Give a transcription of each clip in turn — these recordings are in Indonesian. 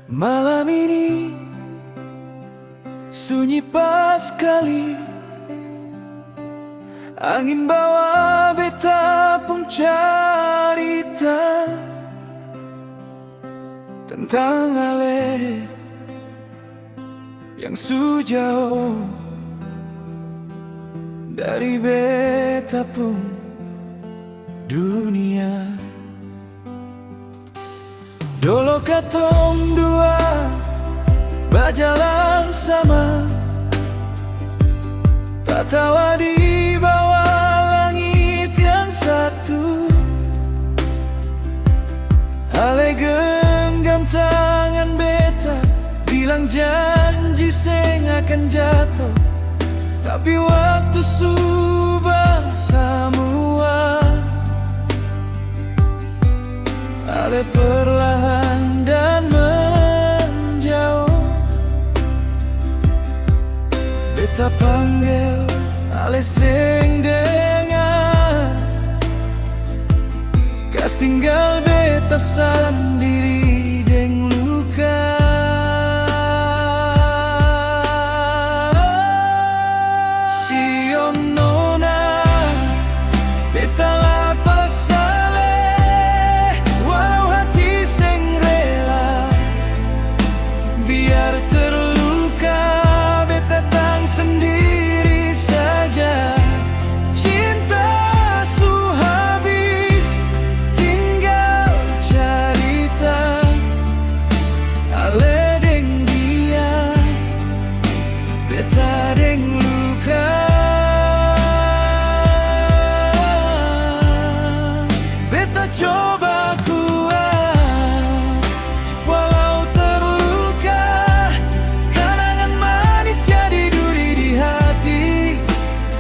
Malam ini sunyi pas sekali. Angin bawa beta pun cerita tentang ale yang sujauh dari beta pun dunia. Dulu katong dua berjalan sama, tak tawa di bawah langit yang satu. Ale genggam tangan beta, bilang janji seng akan jatuh. Tapi waktu subah semua, ale perlahan dan menjauh. Beta panggil, ale seng dengar. Kas tinggal beta sendiri deng luka. Siom nona, beta lapas ale, walau hati seng rela. Biar terluka, beta tang sendiri saja. Cinta su habis, tinggal cerita. Ale deng dia, beta deng luka. Beta coba kuat, walau terluka. Kenangan manis jadi duri di hati.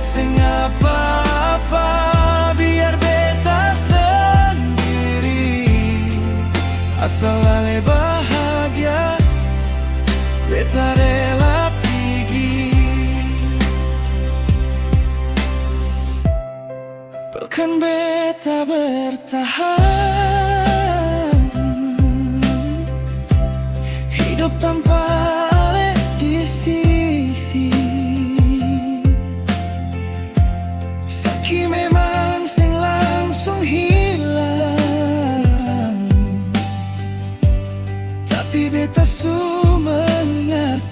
Seng apa-apa, biar beta sendiri. Asal ale bahagia, beta rela pergi. Bahkan beta bertahan hidup tanpa ale di sisi. Saki memang seng langsung hilang, tapi beta su mengerti.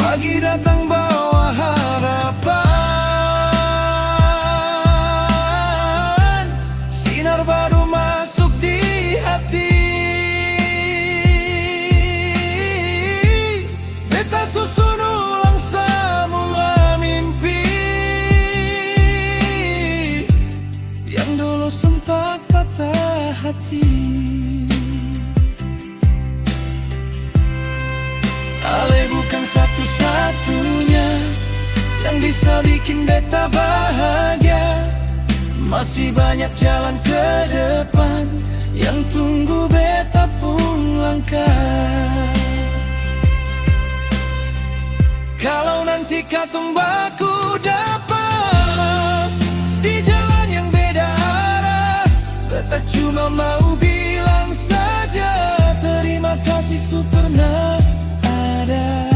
Pagi datang bawa harapan, sinar baru masuk di hati. Beta susun ulang semua mimpi yang dulu sempat patah hati. Ale bukan satu-satunya yang bisa bikin beta bahagia. Masih banyak jalan ke depan yang tunggu beta pun langkah. Kalau nanti katong baku dapat di jalan yang beda arah, beta cuma mau bilang saja terima kasih su pernah ada.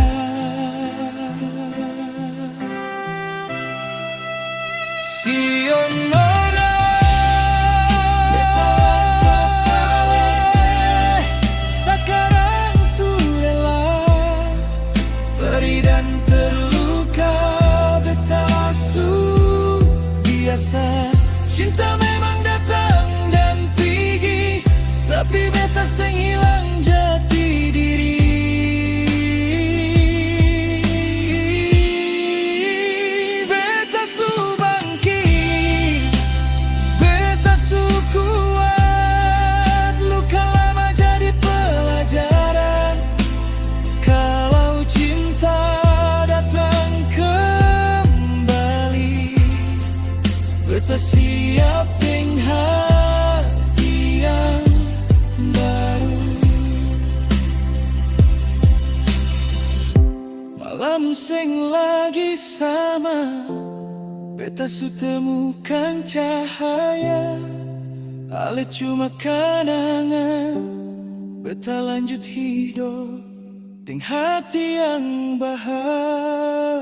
Siom nona, beta lapas ale, sekarang su rela. Perih dan terluka, beta su biasa. Cinta memang datang dan pergi, tapi beta seng hilang jati diri. Beta su bangkit, beta su kuat. Luka lama jadi pelajaran. Kalau cinta datang kembali, beta siap deng hati yang baru. Malam seng lagi sama, beta su temukan cahaya. Ale cuma kenangan, beta lanjut hidup dengan hati yang bahagia.